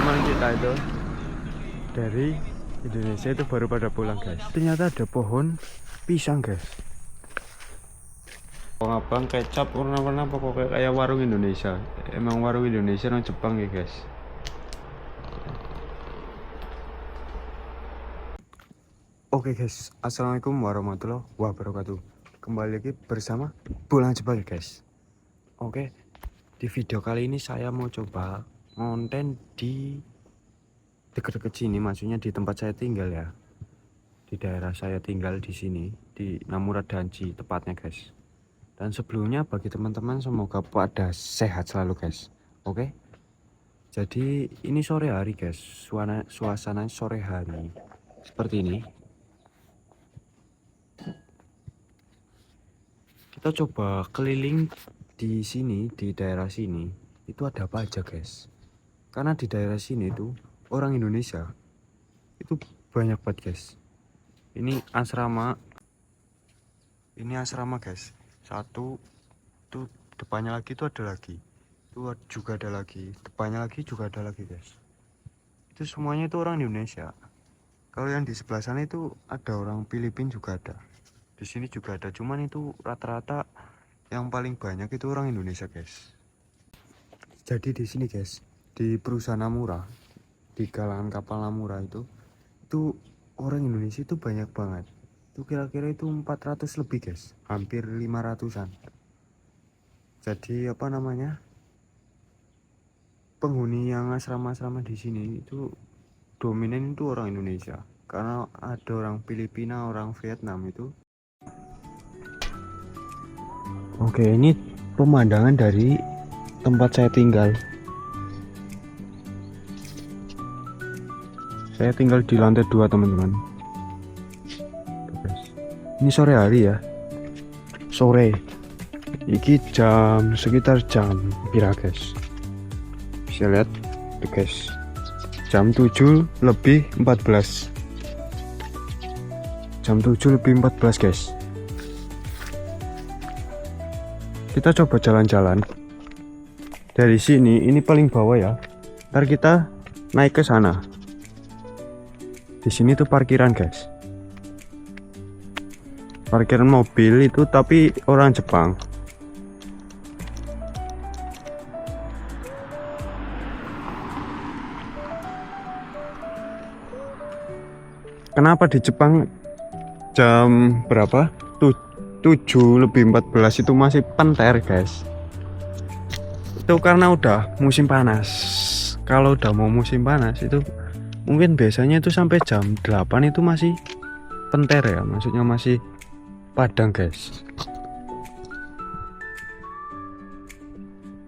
teman-teman kita itu dari Indonesia itu baru pada pulang guys. Ternyata ada pohon pisang guys. Abang kecap warna-warna pokoknya kayak warung Indonesia. Emang warung Indonesia orang Jepang ya guys. Oke guys, assalamualaikum warahmatullahi wabarakatuh. Kembali lagi bersama Pulang Jepang guys. Oke, di video kali ini saya mau coba konten di dekat-dekat sini, maksudnya di tempat saya tinggal ya. Di daerah saya tinggal di sini, di Namura Danji tepatnya guys. Dan sebelumnya bagi teman-teman semoga pada sehat selalu guys. Oke. Jadi ini sore hari guys, suasana sore hari seperti ini. Kita coba keliling di sini, di daerah sini itu ada apa aja guys. Karena di daerah sini tuh orang Indonesia itu banyak banget guys. Ini asrama guys. Satu tuh depannya lagi itu ada lagi, itu juga ada lagi, depannya lagi juga ada lagi guys. Itu semuanya itu orang Indonesia. Kalau yang di sebelah sana itu ada orang Filipina juga ada, di sini juga ada, cuman itu rata-rata yang paling banyak itu orang Indonesia guys. Jadi di sini guys, di perusahaan Namura, di galangan kapal Namura itu orang Indonesia itu banyak banget. Itu kira-kira itu 400 lebih guys, hampir 500-an. Jadi apa namanya, penghuni yang asrama-asrama di sini itu dominan itu orang Indonesia, karena ada orang Filipina, orang Vietnam itu. Oke, ini pemandangan dari tempat saya tinggal. Saya tinggal di lantai 2 teman-teman. Ini sore hari ya, sore iki sekitar jam pira guys, bisa lihat tuh guys, jam 7 lebih 14, jam 7 lebih 14 guys. Kita coba jalan-jalan dari sini, ini paling bawah ya, ntar kita naik ke sana. Di sini tuh parkiran guys, parkiran mobil itu tapi orang Jepang. Kenapa di Jepang jam berapa? 7 lebih 14 itu masih penter guys. Itu karena udah musim panas. Kalau udah mau musim panas itu mungkin biasanya itu sampai jam 8 itu masih penter ya, maksudnya masih padang guys.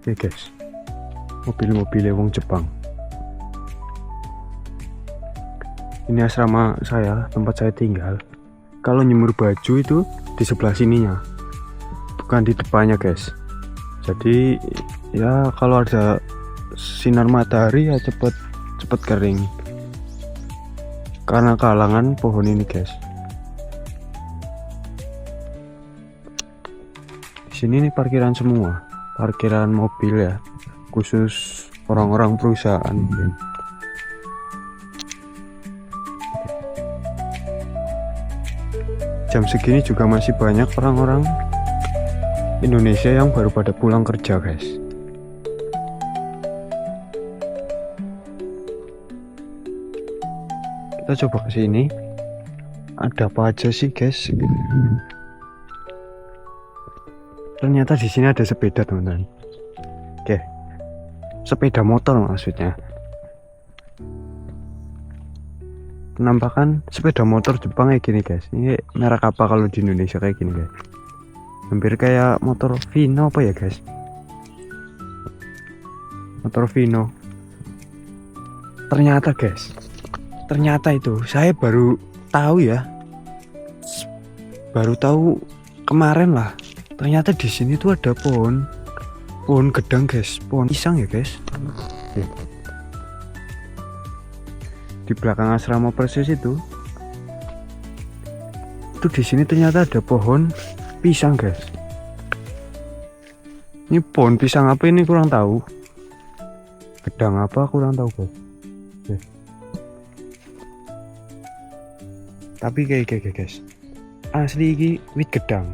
Oke guys, mobil-mobilnya wong Jepang. Ini asrama saya, tempat saya tinggal. Kalau nyemur baju itu di sebelah sininya, bukan di depannya guys. Jadi ya kalau ada sinar matahari ya cepet kering, karena kalangan pohon ini guys. Sini nih parkiran semua, parkiran mobil ya, khusus orang-orang perusahaan mungkin. Jam segini juga masih banyak orang-orang Indonesia yang baru pada pulang kerja guys. Kita coba ke sini, ada apa aja sih guys? Ternyata di sini ada sepeda teman-teman. Oke, sepeda motor maksudnya. Penampakan sepeda motor Jepang kayak gini guys. Ini merek apa kalau di Indonesia kayak gini guys? Hampir kayak motor Vino apa ya guys? Motor Vino. Ternyata guys, ternyata itu saya baru tahu ya. Baru tahu kemarin lah. Ternyata di sini tuh ada pohon gedang guys, pohon pisang ya guys. Di belakang asrama persis itu di sini ternyata ada pohon pisang guys. Ini pohon pisang apa ini kurang tahu, gedang apa kurang tahu guys. Oke. Tapi kayak guys, asli ini wit gedang,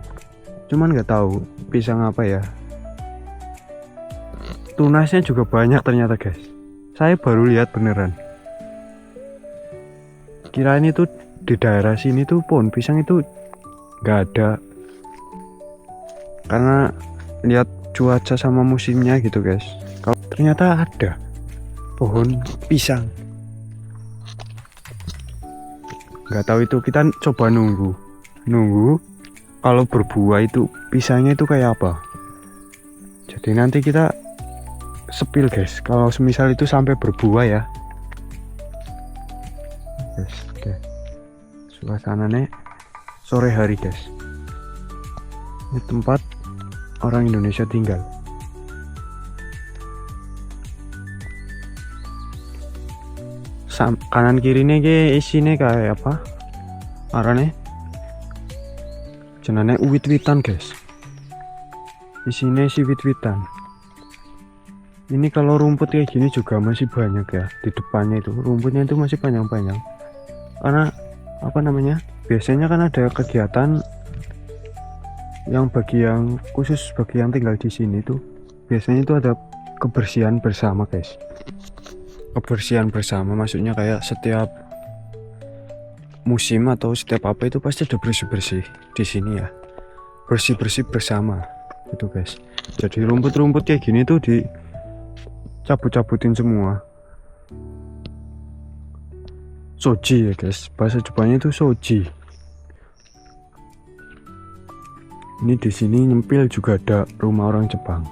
cuman nggak tahu pisang apa ya. Tunasnya juga banyak ternyata guys, saya baru lihat beneran. Kirain itu di daerah sini tuh pohon pisang itu nggak ada, karena lihat cuaca sama musimnya gitu guys. Kalau ternyata ada pohon pisang, nggak tahu itu, kita coba nunggu kalau berbuah itu pisangnya itu kayak apa. Jadi nanti kita sepil guys kalau semisal itu sampai berbuah ya guys. Oke, suasananya sore hari guys, ini tempat orang Indonesia tinggal. Kanan kirinya ke isinya kayak apa arane jenane wit-witan guys, isinya si wit-witan. Ini kalau rumput kayak gini juga masih banyak ya, di depannya itu rumputnya itu masih panjang-panjang, karena apa namanya, biasanya kan ada kegiatan yang bagi yang khusus bagi yang tinggal di sini tuh, biasanya itu ada kebersihan bersama guys. Kebersihan bersama maksudnya kayak setiap musim atau setiap apa itu pasti ada bersih-bersih di sini ya, bersih-bersih bersama gitu guys. Jadi rumput-rumput kayak gini tuh dicabut-cabutin semua. Soji ya guys, bahasa Jepangnya itu soji. Ini di sini nyempil juga ada rumah orang Jepang.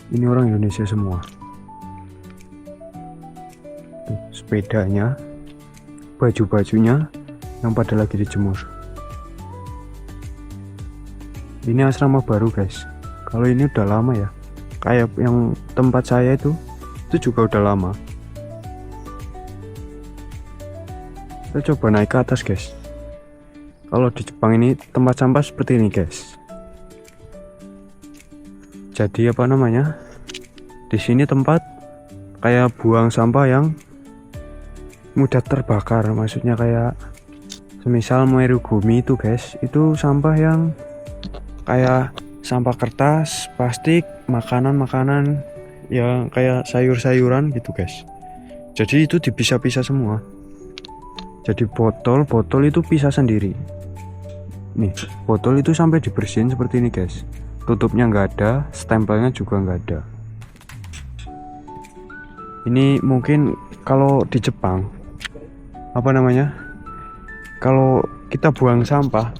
Ini orang Indonesia semua. Tuh, sepedanya, baju-bajunya yang pada lagi dijemur. Ini asrama baru guys. Kalau ini udah lama ya, kayak yang tempat saya itu juga udah lama. Kita coba naik ke atas guys. Kalau di Jepang ini tempat sampah seperti ini guys. Jadi apa namanya, di sini tempat kayak buang sampah yang mudah terbakar, maksudnya kayak semisal Merugumi itu guys, itu sampah yang kayak sampah kertas, plastik, makanan yang kayak sayur-sayuran gitu guys. Jadi itu dipisah-pisah semua. Jadi botol itu pisah sendiri. Nih, botol itu sampai dibersihin seperti ini guys. Tutupnya nggak ada, stempelnya juga nggak ada. Ini mungkin kalau di Jepang apa namanya, kalau kita buang sampah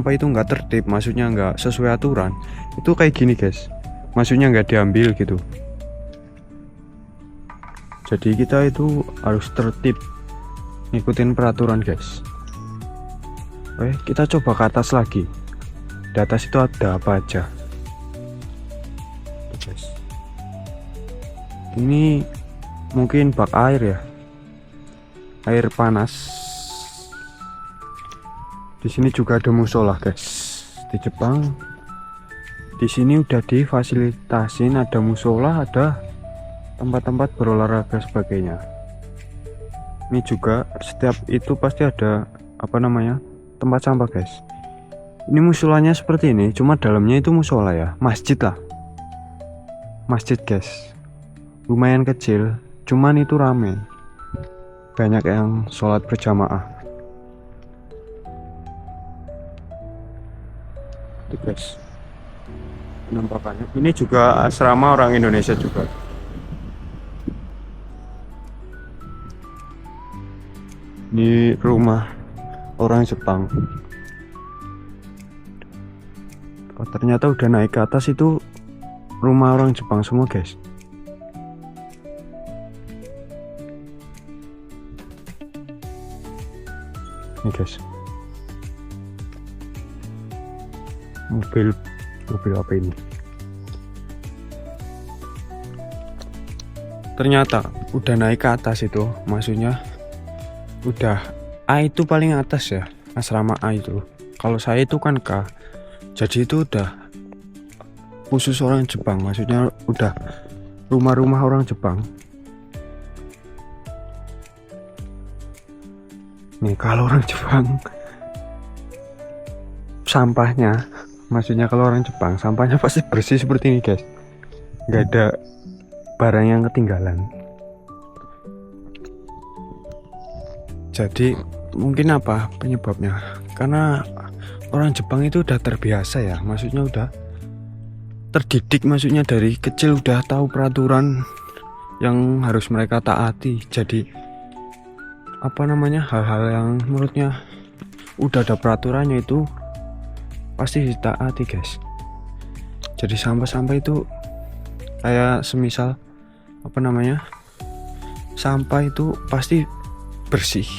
itu nggak tertib, maksudnya nggak sesuai aturan, itu kayak gini guys, maksudnya nggak diambil gitu. Jadi kita itu harus tertib, ngikutin peraturan guys. Oke, kita coba ke atas lagi. Di atas itu ada apa aja guys. Ini mungkin bak air ya, air panas. Di sini juga ada musola guys. Di Jepang di sini udah difasilitasin, ada musola, ada tempat-tempat berolahraga sebagainya. Ini juga setiap itu pasti ada apa namanya, tempat sampah guys. Ini musolanya seperti ini, cuma dalamnya itu musola ya, masjid lah, masjid guys. Lumayan kecil, cuman itu rame, banyak yang sholat berjamaah. Itu guys penampakannya. Ini juga asrama orang Indonesia juga. Ini rumah orang Jepang. Oh, ternyata udah naik ke atas itu rumah orang Jepang semua guys. Ini guys, mobil apa ini? Ternyata udah naik ke atas itu, maksudnya udah A itu paling atas ya, asrama A itu. Kalau saya itu kan K, jadi itu udah khusus orang Jepang, maksudnya udah rumah-rumah orang Jepang. Nih kalau orang Jepang sampahnya, maksudnya kalau orang Jepang sampahnya pasti bersih seperti ini guys, nggak ada barang yang ketinggalan. Jadi mungkin apa penyebabnya, karena orang Jepang itu udah terbiasa ya, maksudnya udah terdidik, maksudnya dari kecil udah tahu peraturan yang harus mereka taati. Jadi apa namanya, hal-hal yang menurutnya udah ada peraturannya itu pasti ditaati guys. Jadi sampah-sampah itu kayak semisal apa namanya, sampah itu pasti bersih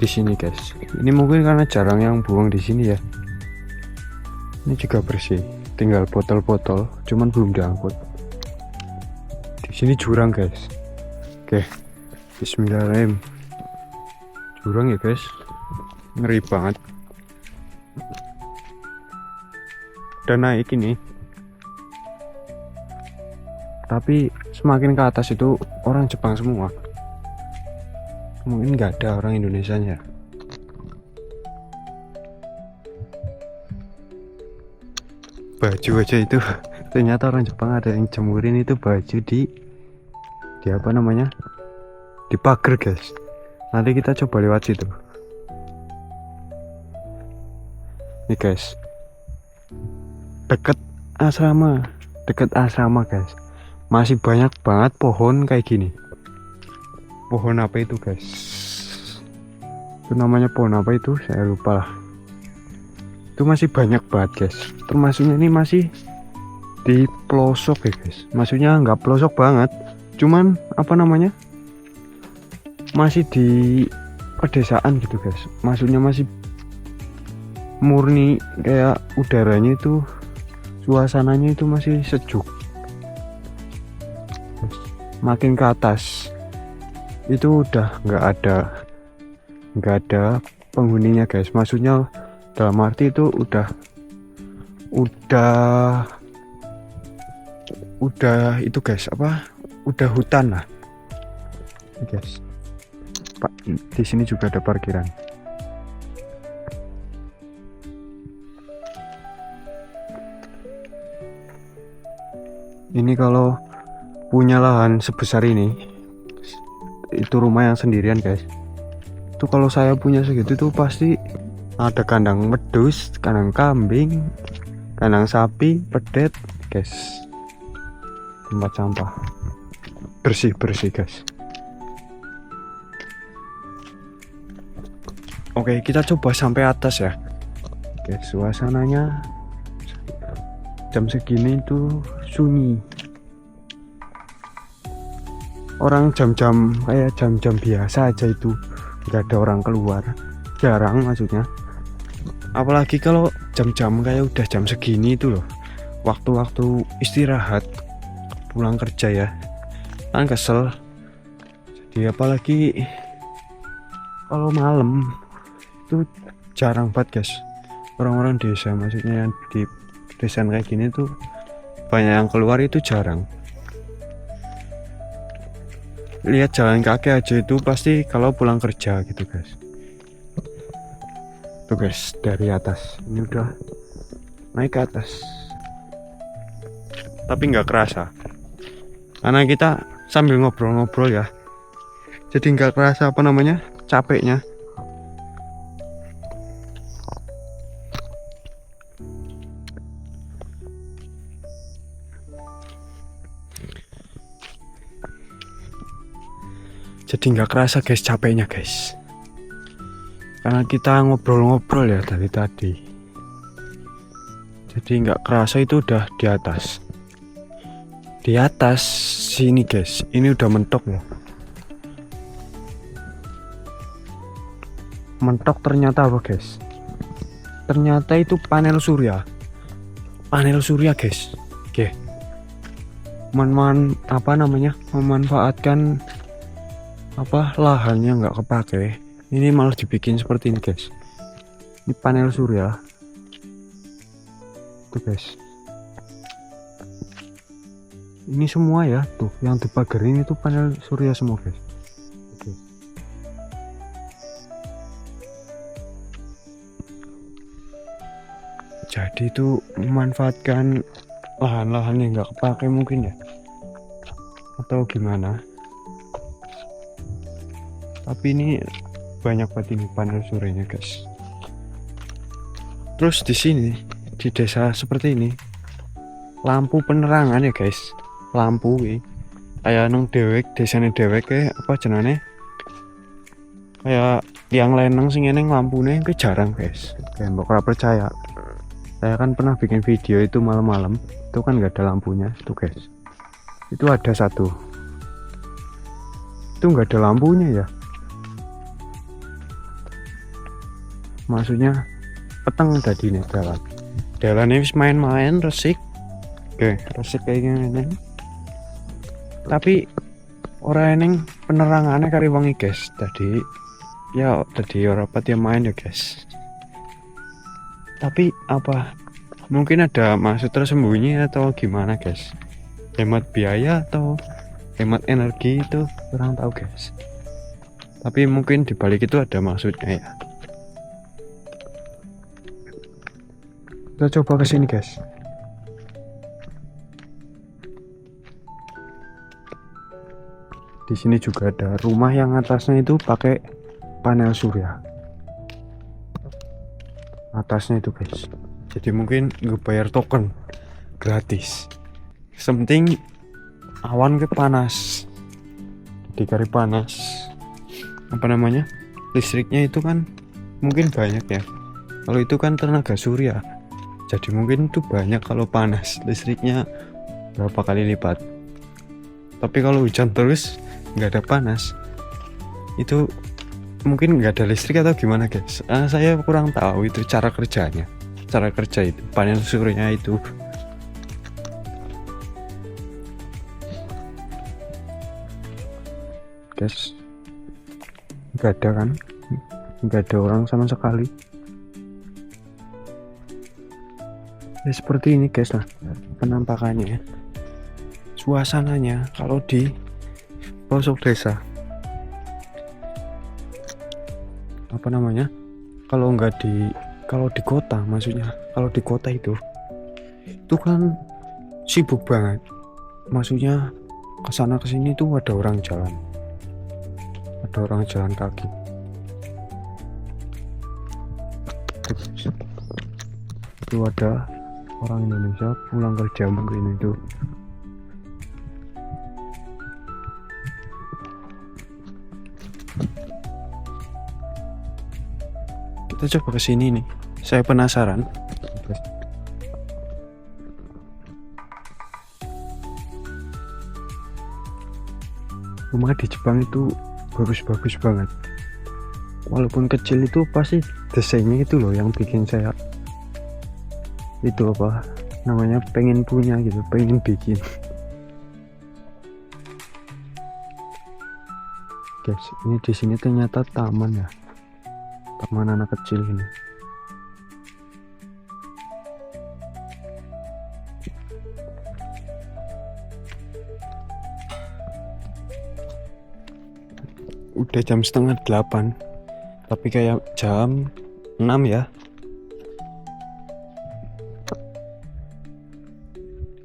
di sini guys. Ini mungkin karena jarang yang buang di sini ya. Ini juga bersih, tinggal botol-botol cuman belum diangkut. Di sini jurang guys. Oke, bismillahirrahmanirrahim. Jurang ya guys, ngeri banget. Dan naik ini, tapi semakin ke atas itu orang Jepang semua, mungkin nggak ada orang Indonesia nya. Baju aja itu ternyata orang Jepang ada yang jemurin itu baju di apa namanya, di pagar guys. Nanti kita coba lewat situ nih guys, deket asrama guys, masih banyak banget pohon kayak gini. Pohon apa itu guys, itu namanya pohon apa itu saya lupa lah. Itu masih banyak banget guys, termasuknya ini masih di pelosok ya guys, maksudnya nggak pelosok banget, cuman apa namanya, masih di pedesaan gitu guys, maksudnya masih murni, kayak udaranya itu, suasananya itu masih sejuk. Makin ke atas itu udah nggak ada penghuninya guys, maksudnya dalam arti itu udah itu guys, apa, udah hutan lah guys. Pak, di sini juga ada parkiran. Ini kalau punya lahan sebesar ini, itu rumah yang sendirian guys, itu kalau saya punya segitu tuh pasti ada kandang wedus, kandang kambing, kandang sapi, pedet guys. Tempat sampah bersih guys. Oke, kita coba sampai atas ya. Oke, suasananya jam segini itu sunyi. Orang jam-jam kayak jam-jam biasa aja itu nggak ada orang keluar, jarang maksudnya. Apalagi kalau jam-jam kayak udah jam segini itu loh, waktu-waktu istirahat pulang kerja ya, kan kesel. Jadi apalagi kalau malam itu jarang banget guys, orang-orang desa, maksudnya yang di desa kayak gini tuh banyak yang keluar, itu jarang. Lihat jalan kaki aja itu pasti kalau pulang kerja gitu guys. Tuh guys, dari atas ini udah naik ke atas, tapi nggak kerasa karena kita sambil ngobrol-ngobrol ya, jadi nggak kerasa apa namanya, capeknya. Jadi nggak kerasa guys capeknya guys, karena kita ngobrol-ngobrol ya dari tadi. Jadi nggak kerasa itu udah di atas. Di atas sini guys, ini udah mentok loh. Mentok ternyata apa guys? Ternyata itu panel surya. Panel surya guys. Oke. Apa namanya? Memanfaatkan apa lahannya nggak kepake, ini malah dibikin seperti ini guys. Ini panel surya tuh guys, Ini semua ya, tuh yang di pagar ini tuh panel surya semua guys. Oke. Jadi itu memanfaatkan lahan-lahan yang nggak kepake mungkin ya, atau gimana. Tapi ini banyak banget ini panel suryanya guys. Terus di sini di desa seperti ini lampu penerangan ya guys, lampu kayak nang dewek desane dewek apa jenenge, kayak tiang leneng sing eneng lampune ke jarang guys. Kayak mbok ora percaya, saya kan pernah bikin video itu malam-malam itu kan nggak ada lampunya tuh guys. Itu ada satu itu nggak ada lampunya ya, maksudnya peteng tadi nih jalan ini main-main resik. Oke, resik kayak gini. Tapi orang eneng penerangannya kari wangi guys. Tadi orang pati main ya guys. Tapi apa? Mungkin ada maksud tersembunyi atau gimana guys? Hemat biaya atau hemat energi itu kurang tahu guys. Tapi mungkin dibalik itu ada maksudnya ya. Kita coba kesini guys. Di sini juga ada rumah yang atasnya itu pakai panel surya. Atasnya itu guys. Jadi mungkin nggak bayar token, gratis. Sementing awan ke panas. Jadi kari panas. Apa namanya? Listriknya itu kan mungkin banyak ya. Kalau itu kan tenaga surya. Jadi mungkin itu banyak kalau panas. Listriknya berapa kali lipat. Tapi kalau hujan terus nggak ada panas, itu mungkin nggak ada listrik atau gimana guys. Saya kurang tahu itu cara kerjanya, cara kerja itu panel surya itu. Guys, nggak ada kan, nggak ada orang sama sekali ya. Seperti ini guys lah penampakannya, suasananya kalau di pelosok desa. Apa namanya, kalau di kota, maksudnya kalau di kota itu kan sibuk banget, maksudnya kesana kesini tuh ada orang jalan kaki. Itu ada orang Indonesia pulang kerja mungkin itu. Kita coba kesini nih, saya penasaran. Rumah di Jepang itu bagus-bagus banget. Walaupun kecil itu pasti desainnya itu loh yang bikin saya itu apa namanya pengen punya gitu, pengen bikin. Guys, ini di sini ternyata taman ya. Taman anak kecil ini. Udah jam 7:30, tapi kayak jam 6 ya.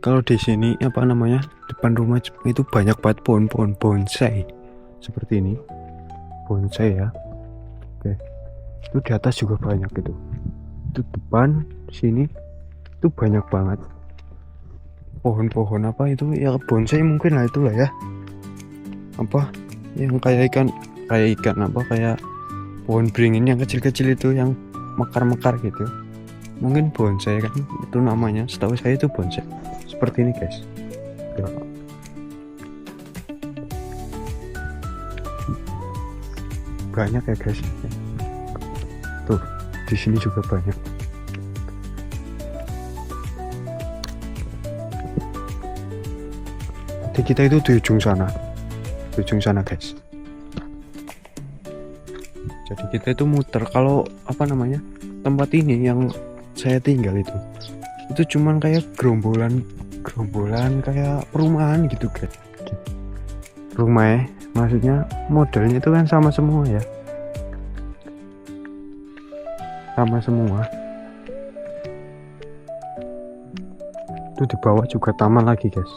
Kalau di sini apa namanya, depan rumah itu banyak banget pohon-pohon bonsai seperti ini, bonsai ya. Oke. Itu di atas juga banyak gitu. Itu depan sini itu banyak banget pohon-pohon apa itu ya, bonsai mungkin lah itulah ya. Apa yang kayak ikan apa kayak pohon beringin yang kecil-kecil itu yang mekar-mekar gitu. Mungkin bonsai kan itu namanya. Setahu saya itu bonsai. Seperti ini guys. Banyak ya guys. Tuh, di sini juga banyak. Jadi kita itu di ujung sana guys. Jadi kita itu muter. Kalau apa namanya, tempat ini yang saya tinggal itu cuman kayak gerombolan gerombolan kayak perumahan gitu guys. Rumah maksudnya modelnya itu kan sama semua ya, sama semua. Itu di bawah juga taman lagi guys.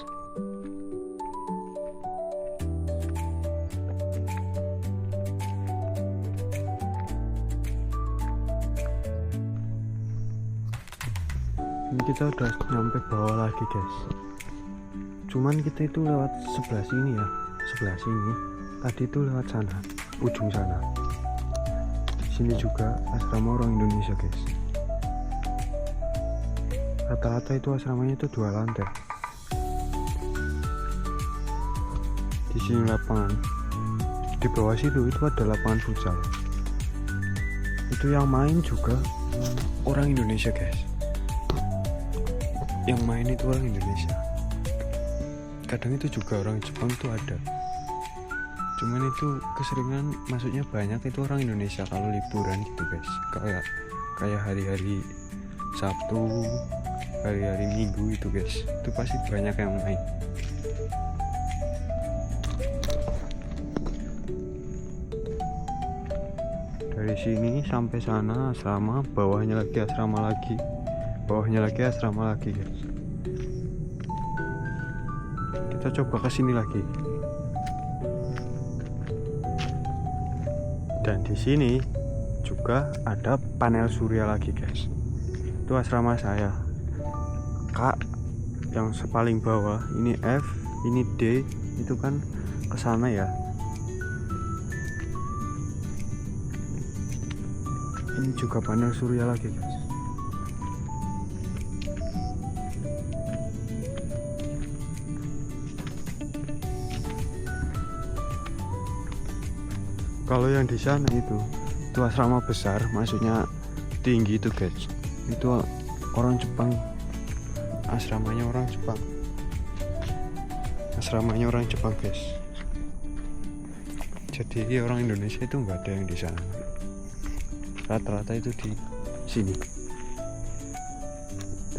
Ini kita udah nyampe bawah lagi guys. Cuman kita itu lewat sebelah sini ya, sebelah sini. Tadi itu lewat sana, ujung sana. Di sini juga asrama orang Indonesia guys. Rata-rata itu asramanya itu 2 lantai. Di sini lapangan. Di bawah situ itu ada lapangan futsal. Itu yang main juga orang Indonesia guys. Yang main itu orang Indonesia. Kadang itu juga orang Jepang tuh ada. Cuman itu keseringan, maksudnya banyak itu orang Indonesia kalau liburan gitu guys. Kayak hari-hari Sabtu, hari-hari Minggu itu guys. Itu pasti banyak yang main. Dari sini sampai sana asrama, bawahnya lagi asrama lagi. Bawahnya lagi asrama lagi guys. Kita coba ke sini lagi. Dan di sini juga ada panel surya lagi guys. Itu asrama saya. Kak yang paling bawah, ini F, ini D, itu kan ke sana ya. Ini juga panel surya lagi guys. Kalau yang di sana itu asrama besar, maksudnya tinggi itu guys. Itu orang Jepang, asramanya orang Jepang. Asramanya orang Jepang guys. Jadi orang Indonesia itu nggak ada yang di sana. Rata-rata itu di sini.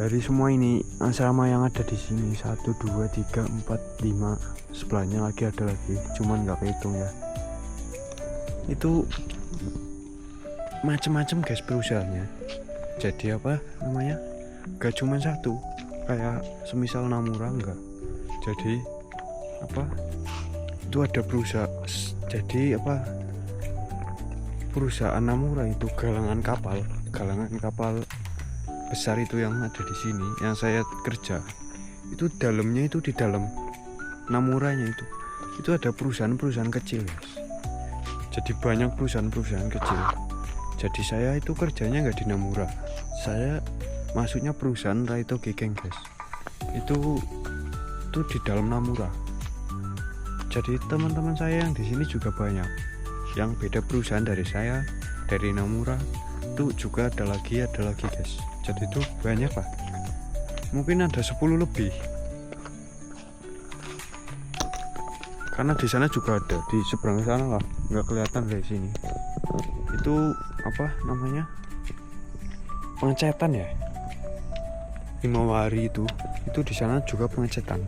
Dari semua ini asrama yang ada di sini 1, 2, 3, 4, 5. Sebelahnya lagi ada lagi, cuman nggak kehitung ya. Itu macam-macam guys perusahaannya. Jadi apa namanya, gak cuma satu kayak semisal Namura, enggak. Jadi apa, itu ada perusahaan. Jadi apa, perusahaan Namura itu galangan kapal besar itu yang ada di sini, yang saya kerja itu dalamnya, itu di dalam Namuranya itu ada perusahaan-perusahaan kecil guys. Jadi banyak perusahaan-perusahaan kecil. Jadi saya itu kerjanya nggak di Namura. Saya masuknya perusahaan Raito Gikeng guys. Itu di dalam Namura. Jadi teman-teman saya yang di sini juga banyak. Yang beda perusahaan dari saya, dari Namura. Itu juga ada lagi guys. Jadi itu banyak lah. Mungkin ada 10 lebih. Karena di sana juga ada, di seberang sana lah, nggak kelihatan dari sini. Itu apa namanya, pengecetan ya, Himawari itu di sana juga pengecetan.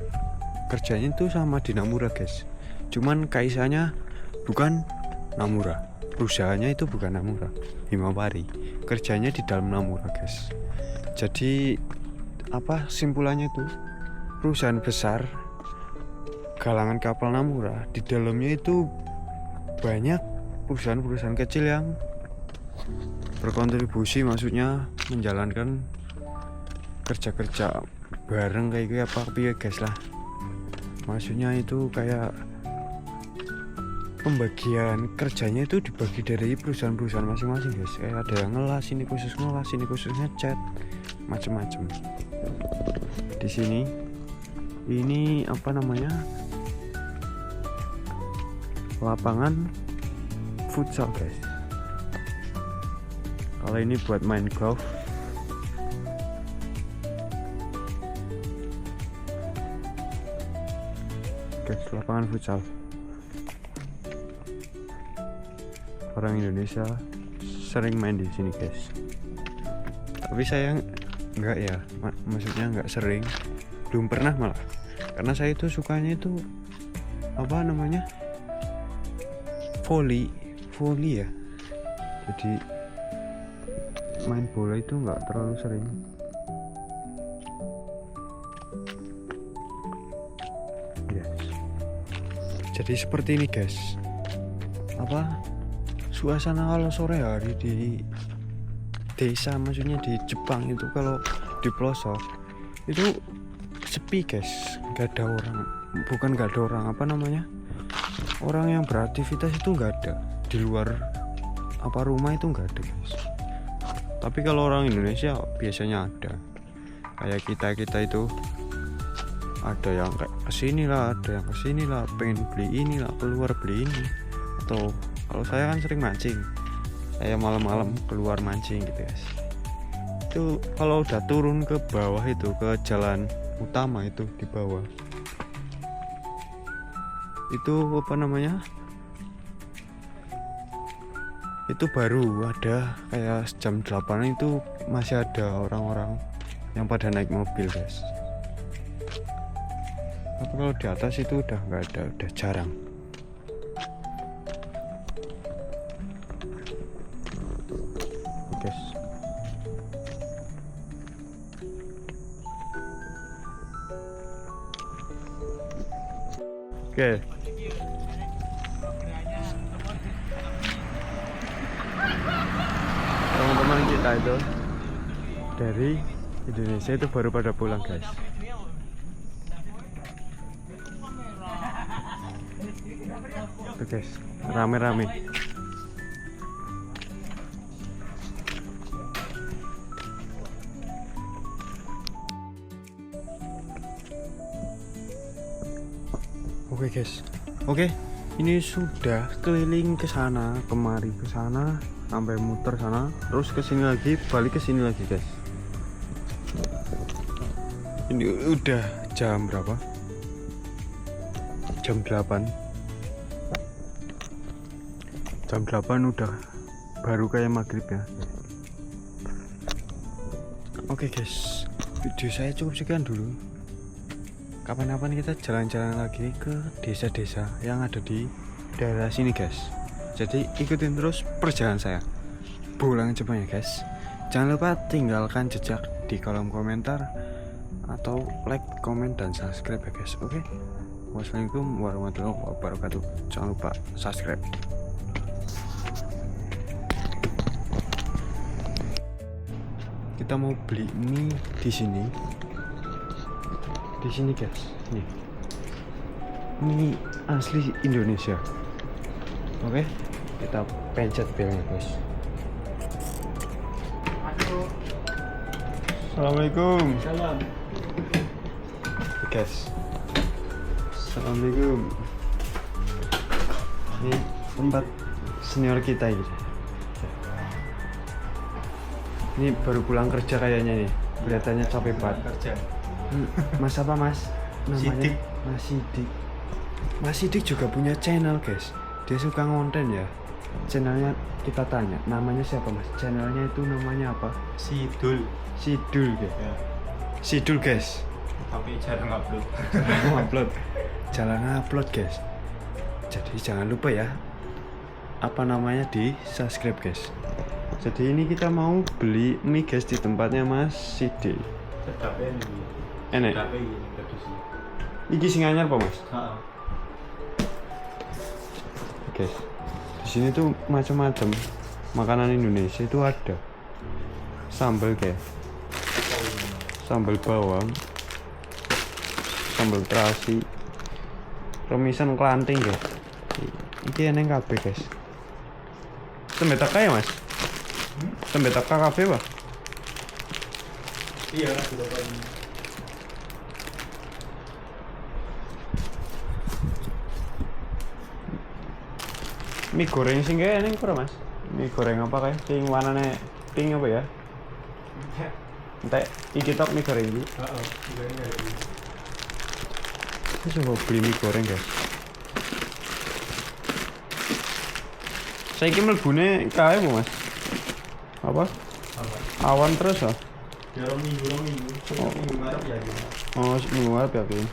Kerjanya itu sama di Namura guys. Cuman kaisanya bukan Namura, perusahaannya itu bukan Namura, Himawari. Kerjanya di dalam Namura guys. Jadi apa simpulannya itu, perusahaan besar galangan kapal Namura, di dalamnya itu banyak perusahaan-perusahaan kecil yang berkontribusi, maksudnya menjalankan kerja-kerja bareng kayak gitu apa ya guys lah. Maksudnya itu kayak pembagian kerjanya itu dibagi dari perusahaan-perusahaan masing-masing guys. Kayak ada yang ngelas, ini khusus ngelas, ini khusus ngecat, macam-macam. Di sini ini apa namanya, lapangan futsal guys. Kalau ini buat main golf. Guys, lapangan futsal. Orang Indonesia sering main di sini guys. Tapi saya enggak ya, maksudnya enggak sering. belum pernah malah, karena saya itu sukanya itu apa namanya, volley ya. Jadi main bola itu nggak terlalu sering. Yes. Jadi seperti ini guys, apa suasana kalau sore hari di desa, maksudnya di Jepang itu kalau di pelosok itu sepi guys, nggak ada orang, bukan nggak ada orang, apa namanya, orang yang beraktivitas itu nggak ada di luar apa rumah itu nggak ada guys. Tapi kalau orang Indonesia biasanya ada, kayak kita itu ada yang kayak kesini lah, ada yang kesini lah, pengen beli ini lah, keluar beli ini. Atau kalau saya kan sering mancing, saya malam-malam keluar mancing gitu guys. Itu kalau udah turun ke bawah itu, ke jalan utama itu di bawah, itu apa namanya, itu baru ada kayak jam 8 itu masih ada orang-orang yang pada naik mobil guys. Tapi kalau di atas itu udah nggak ada, udah jarang. Guys, oke. Teman-teman kita itu dari Indonesia itu baru pada pulang guys. Tuh guys, rame-rame. Oke guys, oke, ini sudah keliling ke sana kemari, ke sana sampai muter sana, terus ke sini lagi, balik ke sini lagi guys. Ini udah jam berapa? Jam 8. Jam 8 udah baru kayak maghrib ya. Oke guys, video saya cukup sekian dulu. Kapan-kapan kita jalan-jalan lagi ke desa-desa yang ada di daerah sini guys. Jadi ikutin terus perjalanan saya pulang Jepang ya guys. Jangan lupa tinggalkan jejak di kolom komentar, atau like, komen, dan subscribe ya guys. Oke, wassalamualaikum warahmatullahi wabarakatuh. Jangan lupa subscribe. Kita mau beli mie di sini. Di sini guys, nih mie asli Indonesia. Oke, kita pencet belnya guys. Assalamualaikum. Salam. Guys, assalamualaikum. Ini tempat senior kita ini. Ini baru pulang kerja kayaknya nih. Kelihatannya capek banget. Kerja. Mas apa mas? Namanya Sidik. Mas Sidik. Mas Sidik juga punya channel guys. Dia suka ngonten ya. Channelnya kita tanya, namanya siapa mas? Channelnya itu namanya apa? Sidul. Sidul guys. Ya. Sidul guys. Tapi jarang upload. Upload. Jarang upload guys. Jadi jangan lupa ya, apa namanya, di subscribe guys. Jadi ini kita mau beli mie guys di tempatnya Mas Sidik. Sedapnya ini. Enek. Sedapnya ini pedus. Iki sing anyar apa mas? Heeh. Guys, di sini tuh macam-macam makanan Indonesia itu ada. Sambal kayak sambal bawang, sambal terasi, remisan kelanting guys. Iki eneng kabeh guys. Tembe taka ya mas? Tembe taka kabeh pak? Iya, sudah kan. Mie goreng sing kayak eneng pura mas? Mie goreng apa kayak? Sing warnanya pink apa ya? Entek, iki tok mie goreng iki. Heeh, sudah ini ada ini. Kita coba beli mie goreng guys. Saya ini melbune kae apa mas? Apa? Apa? Awan terus ah? Ya minggu minggu ngarep ya gitu. Oh, minggu ngarep ya, Pi.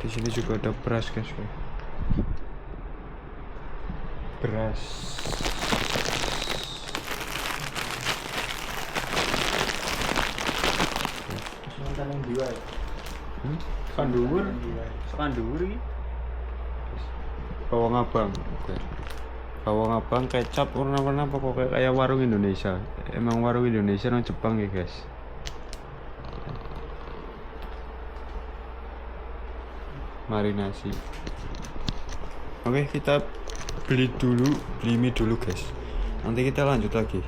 Di sini juga ada beras, guys. Beras. Mantan yang jiwa ya. Kan dhuwur. Sekan dhuwur iki. Bawang abang. Oke. Bawang abang, kecap, warna-warna pokoknya kayak warung Indonesia. Emang warung Indonesia nang Jepang ya, guys. Marinasi. Oke, kita beli mie dulu, guys. Nanti kita lanjut lagi.